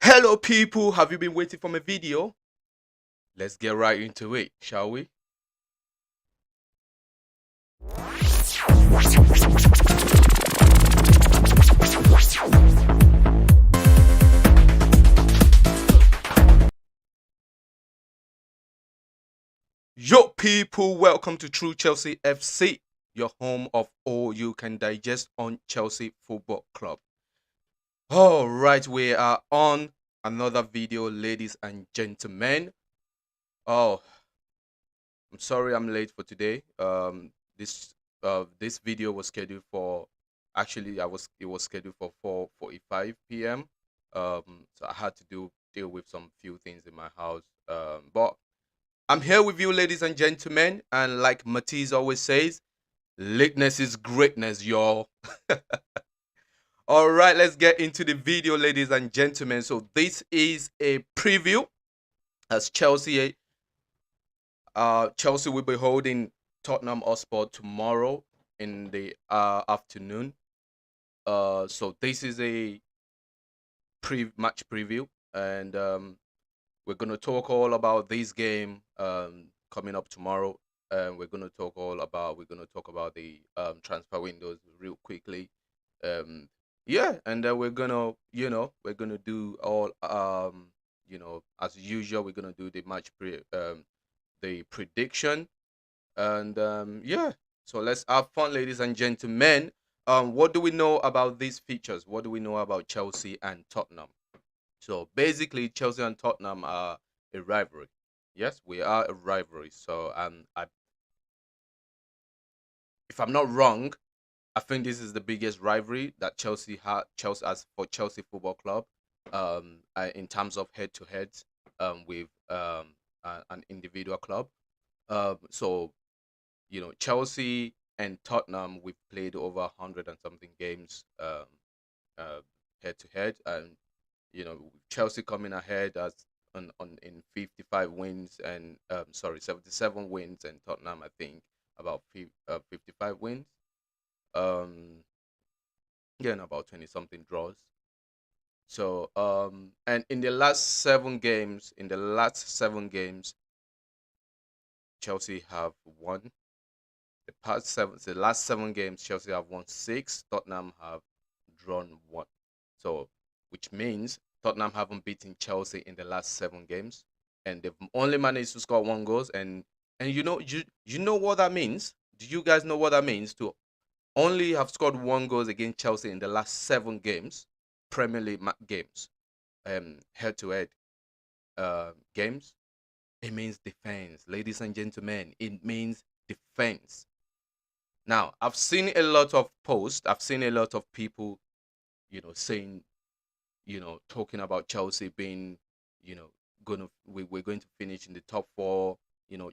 Hello people, have you been waiting for my video? Let's get right into it, shall we? Yo people, welcome to True Chelsea FC, your home of all you can digest on Chelsea Football Club. All right, we are on another video, ladies and gentlemen. Oh, I'm sorry I'm late for today. This video was scheduled for actually it was scheduled for 4:45 p.m. So I had to deal with some few things in my house. But I'm here with you, ladies and gentlemen, and like Matisse always says, lateness is greatness, y'all. All right, let's get into the video, ladies and gentlemen. So this is a preview as Chelsea will be holding Tottenham Hotspur tomorrow in the afternoon. So this is a match preview, and we're gonna talk all about this game coming up tomorrow. And we're gonna talk about the transfer windows real quickly. Yeah, and then we're gonna do all as usual. We're gonna do the the prediction, and yeah. So let's have fun, ladies and gentlemen. What do we know about these features? What do we know about Chelsea and Tottenham? So basically, Chelsea and Tottenham are a rivalry. Yes, we are a rivalry. So if I'm not wrong, I think this is the biggest rivalry that Chelsea has for Chelsea Football Club, in terms of head-to-head, with an individual club. So Chelsea and Tottenham, we've played over 100 and something games, head to head, and Chelsea coming ahead as on in 55 wins and 77 wins, and Tottenham I think about 55 wins, um yeah, and about 20 something draws. So and in the last seven games, Chelsea have won. The last 7 games, Chelsea have won six. Tottenham have drawn one. So, which means Tottenham haven't beaten Chelsea in the last 7 games, and they've only managed to score one goals. And you know what that means? Do you guys know what that means to only have scored one goals against Chelsea in the last 7 games, Premier League games, head to head games? It means defense, ladies and gentlemen. It means defense. Now, I've seen a lot of posts. I've seen a lot of people, saying, talking about Chelsea being, you know, we're going to finish in the top four.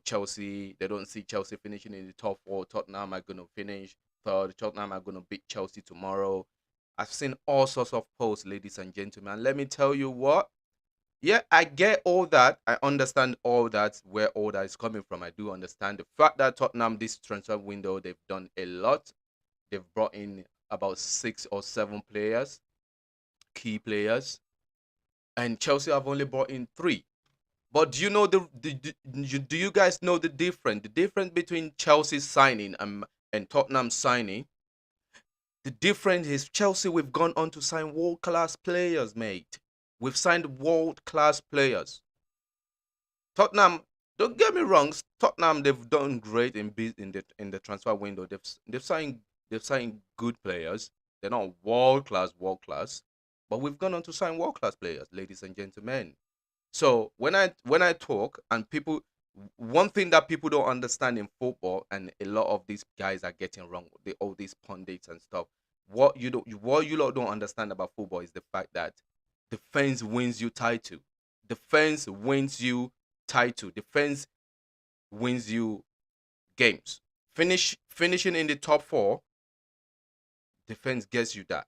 Chelsea, they don't see Chelsea finishing in the top four. Tottenham are going to finish third. Tottenham are going to beat Chelsea tomorrow. I've seen all sorts of posts, ladies and gentlemen. And let me tell you what. Yeah, I get all that. I understand all that, where all that is coming from. I do understand the fact that Tottenham, this transfer window, they've done a lot. They've brought in about 6 or 7 players, key players, and Chelsea have only brought in three. But do you know do you guys know the difference? The difference between Chelsea's signing and Tottenham signing. The difference is Chelsea, we've gone on to sign world class players, mate. We've signed world class players. Tottenham, don't get me wrong, Tottenham, they've done great in the transfer window. They've signed good players. They're not world class, but we've gone on to sign world class players, ladies and gentlemen. So when I talk, and people, one thing that people don't understand in football, and a lot of these guys are getting wrong, all these pundits and stuff. What you lot don't understand about football is the fact that defense wins you title. Defense wins you title. Defense wins you games. Finishing in the top four, defense gets you that.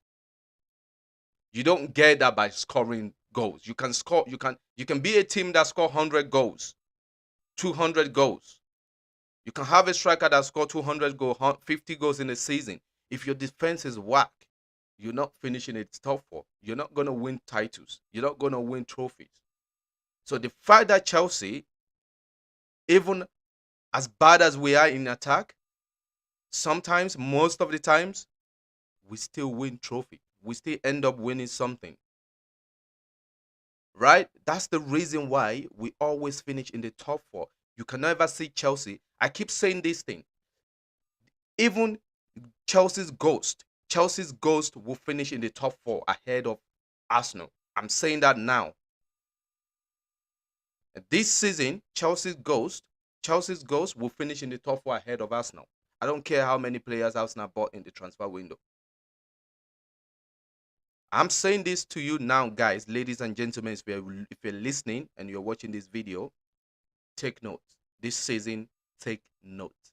You don't get that by scoring goals. You can be a team that score 100 goals, 200 goals. You can have a striker that score 200 goals, 50 goals in a season. If your defense is whack, You're not finishing it top four. You're not going to win titles. You're not going to win trophies. So the fact that Chelsea, even as bad as we are in attack, sometimes, most of the times, we still win trophy. We still end up winning something. Right? That's the reason why we always finish in the top four. You can never see Chelsea. I keep saying this thing. Even Chelsea's ghost will finish in the top four ahead of Arsenal. I'm saying that now. This season, Chelsea's ghost will finish in the top four ahead of Arsenal. I don't care how many players Arsenal bought in the transfer window. I'm saying this to you now, guys, ladies and gentlemen. If you're listening and you're watching this video, take notes. This season, take notes.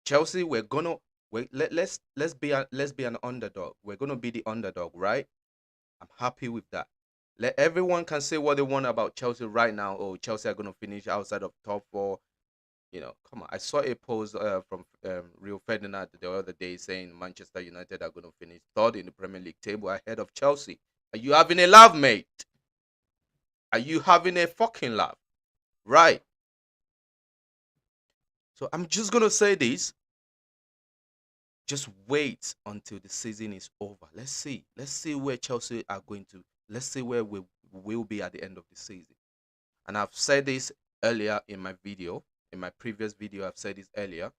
Chelsea, let's be an underdog. We're gonna be the underdog, right? I'm happy with that. Let everyone can say what they want about Chelsea right now. Oh, Chelsea are gonna finish outside of top four. Come on. I saw a post from Rio Ferdinand the other day saying Manchester United are gonna finish third in the Premier League table ahead of Chelsea. Are you having a laugh, mate? Are you having a fucking laugh? Right. So I'm just gonna say this. Just wait until the season is over. Let's see. Let's see where Chelsea are going to. Let's see where we will be at the end of the season. And I've said this earlier in my video. In my previous video, I've said this earlier.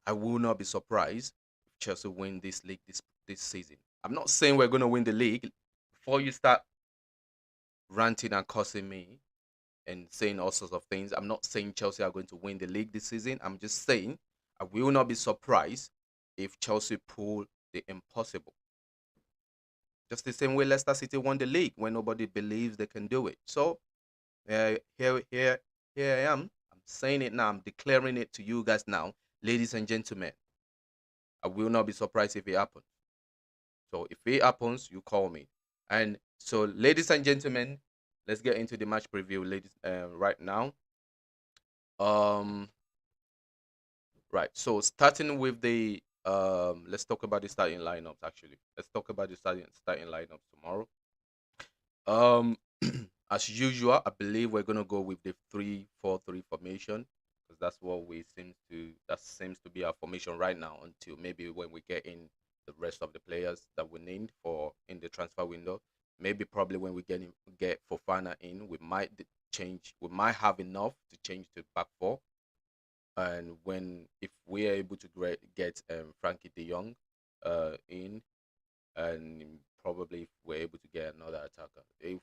I will not be surprised if Chelsea win this league this season. I'm not saying we're going to win the league. Before you start ranting and cussing me and saying all sorts of things, I'm not saying Chelsea are going to win the league this season. I'm just saying I will not be surprised if Chelsea pull the impossible. Just the same way Leicester City won the league when nobody believes they can do it. So here I am. I'm saying it now. I'm declaring it to you guys now, ladies and gentlemen. I will not be surprised if it happens. So if it happens, you call me. And so, ladies and gentlemen, let's get into the match preview, ladies. Right now. Right. So starting with the let's talk about the starting lineups. Actually, let's talk about the starting lineups tomorrow. As usual, I believe we're gonna go with the 3-4-3 formation because that's what that seems to be our formation right now until maybe when we get in the rest of the players that we named for in the transfer window. Maybe probably when we get Fofana in, we might change. We might have enough to change to back four, and if we are able to get Frankie De Jong in, and probably if we're able to get another attacker. If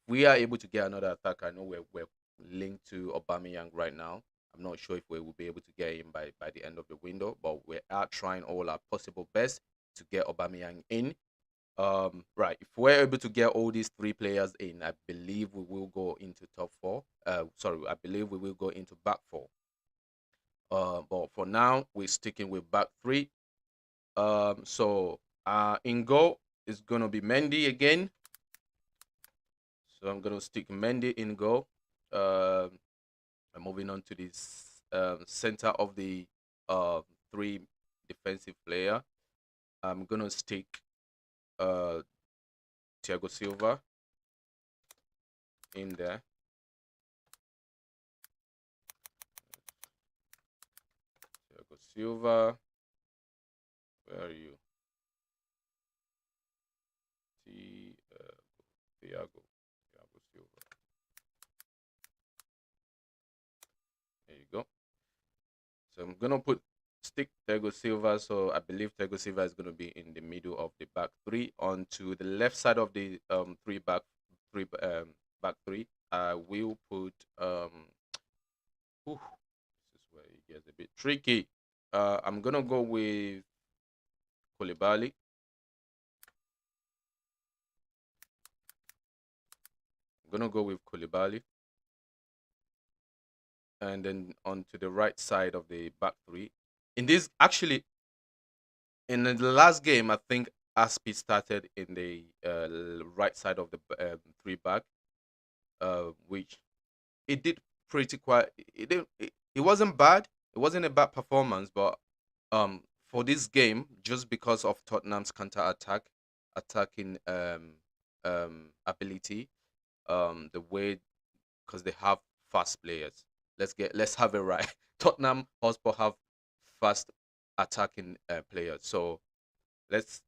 we are able to get another attacker, I know we're linked to Aubameyang right now. I'm not sure if we will be able to get him by the end of the window, but we are trying all our possible best to get Aubameyang in. Right, if we're able to get all these three players in, I believe we will go into top four. Sorry, I believe we will go into back four. But for now, we're sticking with back three. So in goal is gonna be Mendy again. So I'm gonna stick Mendy in goal. I'm moving on to this center of the three defensive player. I'm gonna stick Thiago Silva in there. Thiago Silva, where are you? Thiago Silva. There you go. So I'm gonna stick Thiago Silva. So I believe Thiago Silva is gonna be in the middle of the back three. Onto the left side of the back three, I will put this is where it gets a bit tricky. I'm gonna go with Koulibaly. And then onto the right side of the back three. In the last game, I think Aspi started in the right side of the three back, which it did pretty quite. It wasn't bad. It wasn't a bad performance, but For this game, just because of Tottenham's attacking ability, the way because they have fast players. Let's have it right. Tottenham Hotspur have fast attacking players. So let's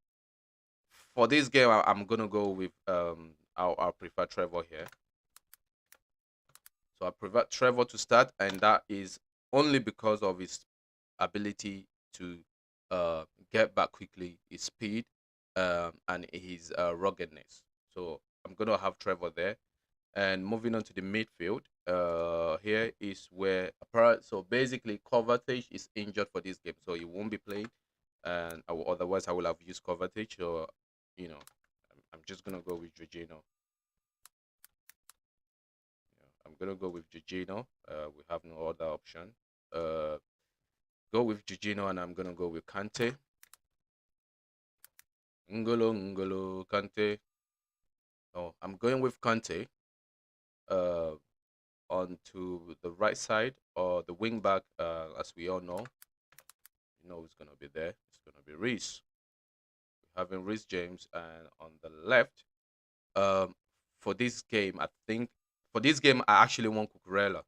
for this game, I'm gonna go with I'll prefer Trevor here. So I prefer Trevor to start, and that is only because of his ability to get back quickly, his speed, and his ruggedness. So I'm gonna have Trevor there. And moving on to the midfield, here is where so basically Kovacic is injured for this game, so he won't be playing. And otherwise, I will have used Kovacic. So you know, I'm just gonna go with Jorginho. I'm gonna go with Jorginho. We have no other option. Uh, go with Jorginho, and I'm gonna go with Kante. Ngolo Kante. Oh, I'm going with Kante. Uh, onto the right side or the wing back. As we all know, you know who's gonna be there. It's gonna be Reese. We're having Reese James, and on the left, um, for this game, I think for this game I actually want Cucurella.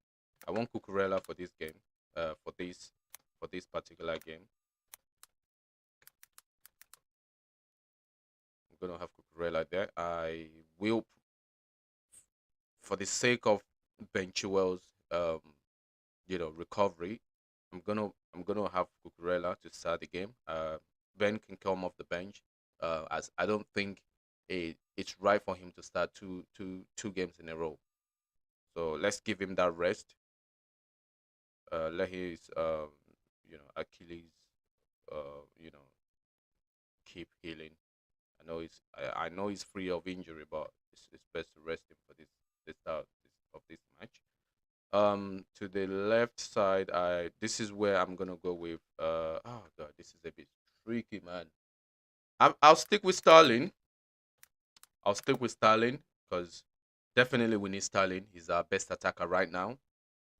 I want Cucurella for this game. For this particular game, I'm gonna have Cucurella there. I will, for the sake of Ben Chilwell's recovery. I'm gonna have Cucurella to start the game. Ben can come off the bench, as I don't think it's right for him to start two games in a row. So let's give him that rest. Let his Achilles keep healing. I know he's free of injury, but it's best to rest him for this start of this match. To the left side, I this is where I'm gonna go with oh god, this is a bit tricky, man. I'll stick with Sterling. I'll stick with Sterling because definitely we need Sterling. He's our best attacker right now.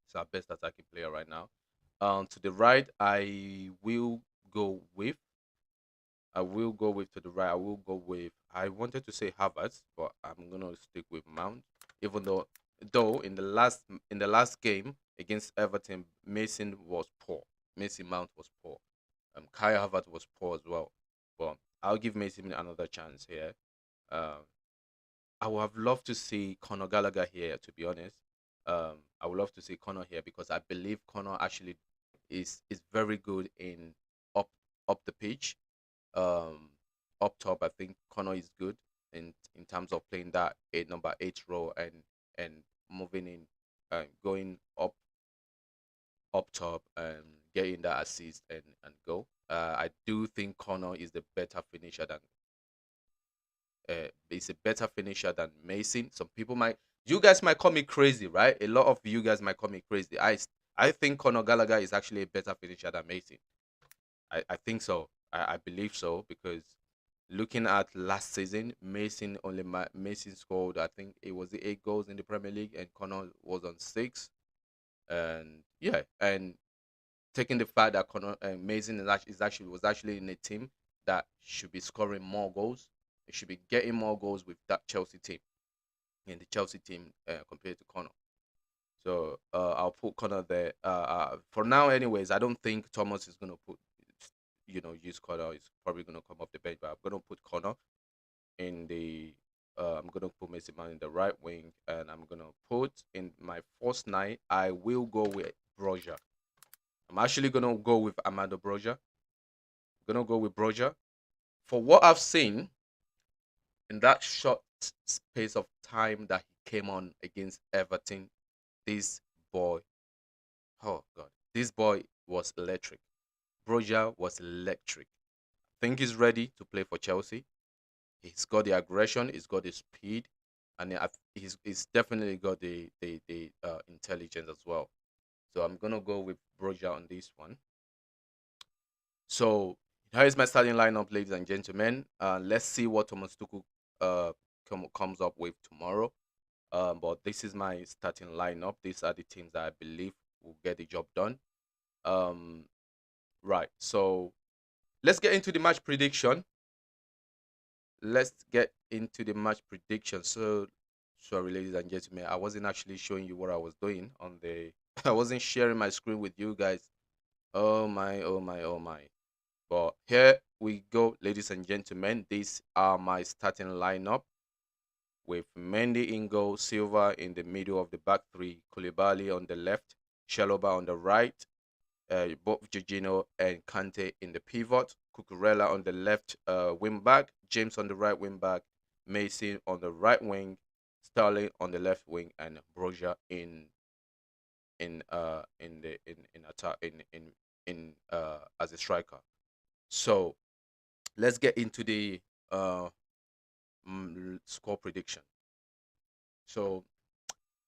He's our best attacking player right now. To the right, go with I will go with to the right. I will go with. I wanted to say Havertz, but I'm gonna stick with Mount. Even though in the last game against Everton, Mason was poor. Mason Mount was poor. Kai Havertz was poor as well. But I'll give Mason another chance here. Um, I would have loved to see Conor Gallagher here. To be honest, I would love to see Conor here because I believe Conor actually is very good in up up the pitch, um, up top. I think Connor is good in terms of playing that number eight role and moving in, going up top and getting that assist and go. I do think Connor is a better finisher than Mason. Some people might you guys might call me crazy, right? A lot of you guys might call me crazy. I think Conor Gallagher is actually a better finisher than Mason. I think so. I believe so because looking at last season, Mason scored. I think it was the 8 goals in the Premier League, and Connor was on six. And yeah, and taking the fact that Connor Mason was actually in a team that should be scoring more goals. It should be getting more goals with that Chelsea team in the Chelsea team compared to Connor. So I'll put Connor there. For now, anyways, I don't think Thomas is gonna use Connor. He's probably gonna come off the bench, but I'm gonna put Connor in the. I'm gonna put Mason Mount in the right wing, and I'm gonna put in my first nine. I will go with Broja. I'm actually gonna go with Amado Broja. I'm gonna go with Broja. For what I've seen in that short space of time that he came on against Everton, this boy, oh god, this boy was electric. Broja was electric. I think he's ready to play for Chelsea. He's got the aggression, he's got the speed, and he's definitely got the intelligence as well. So I'm gonna go with Broja on this one. So here is my starting lineup, ladies and gentlemen. Let's see what Thomas Tuchel comes up with tomorrow. But this is my starting lineup. These are the teams that I believe will get the job done. Um, Right. So let's get into the match prediction. Let's get into the match prediction. So sorry, ladies and gentlemen, I wasn't actually showing you what I was doing on the. I wasn't sharing my screen with you guys. Oh my, oh my, oh my. But here we go, ladies and gentlemen. These are my starting lineup with Mendy in goal, Silva in the middle of the back three, Koulibaly on the left, Shaloba on the right, both Jorginho and Kante in the pivot, Cucurella on the left wing back, James on the right wing back, Mason on the right wing, Sterling on the left wing, and Broja in attack in as a striker. So let's get into the uh, score prediction. So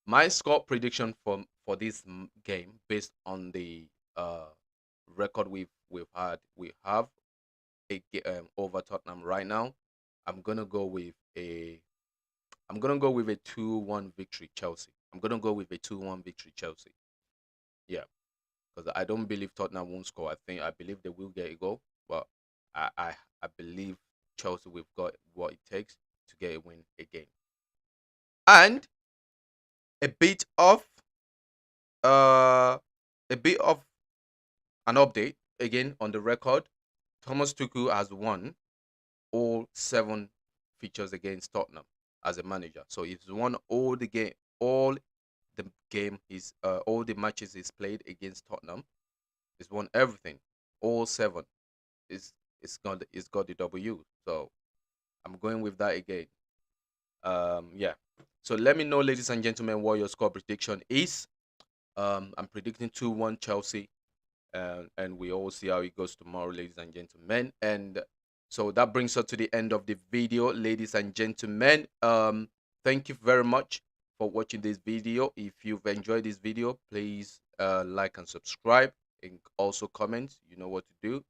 my score prediction for this game, based on the uh, record we have over Tottenham right now. I'm gonna go with a I'm gonna go with a 2-1 victory Chelsea. I'm gonna go with a 2-1 victory Chelsea. Yeah, because I don't believe Tottenham won't score. I believe they will get a goal, but I I, I believe Chelsea we've got what it takes to get a win again. And a bit of uh a bit of an update again on the record. Thomas Tuchel has won all 7 features against Tottenham as a manager. So he's won all the matches he's played against Tottenham. He's won everything, all 7. It's got the W. So I'm going with that again. Yeah. So let me know, ladies and gentlemen, what your score prediction is. I'm predicting 2-1 Chelsea, and we all see how it goes tomorrow, ladies and gentlemen. And so that brings us to the end of the video, ladies and gentlemen. Thank you very much for watching this video. If you've enjoyed this video, please like and subscribe, and also comment. You know what to do.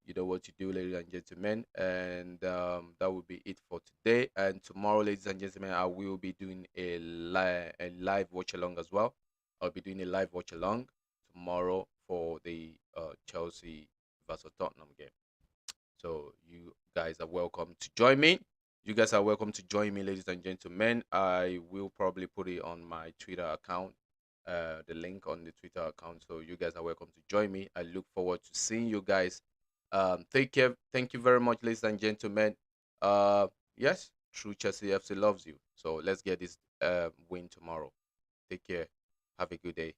You know what to do, ladies and gentlemen. And that will be it for today. And tomorrow, ladies and gentlemen, I will be doing a live watch along as well. I'll be doing a live watch along tomorrow for the Chelsea versus Tottenham game. So you guys are welcome to join me. You guys are welcome to join me, ladies and gentlemen. I will probably put it on my Twitter account, the link on the Twitter account. So you guys are welcome to join me. I look forward to seeing you guys. Take care. Thank you very much, ladies and gentlemen. Yes, True Chelsea FC loves you. So let's get this win tomorrow. Take care. Have a good day.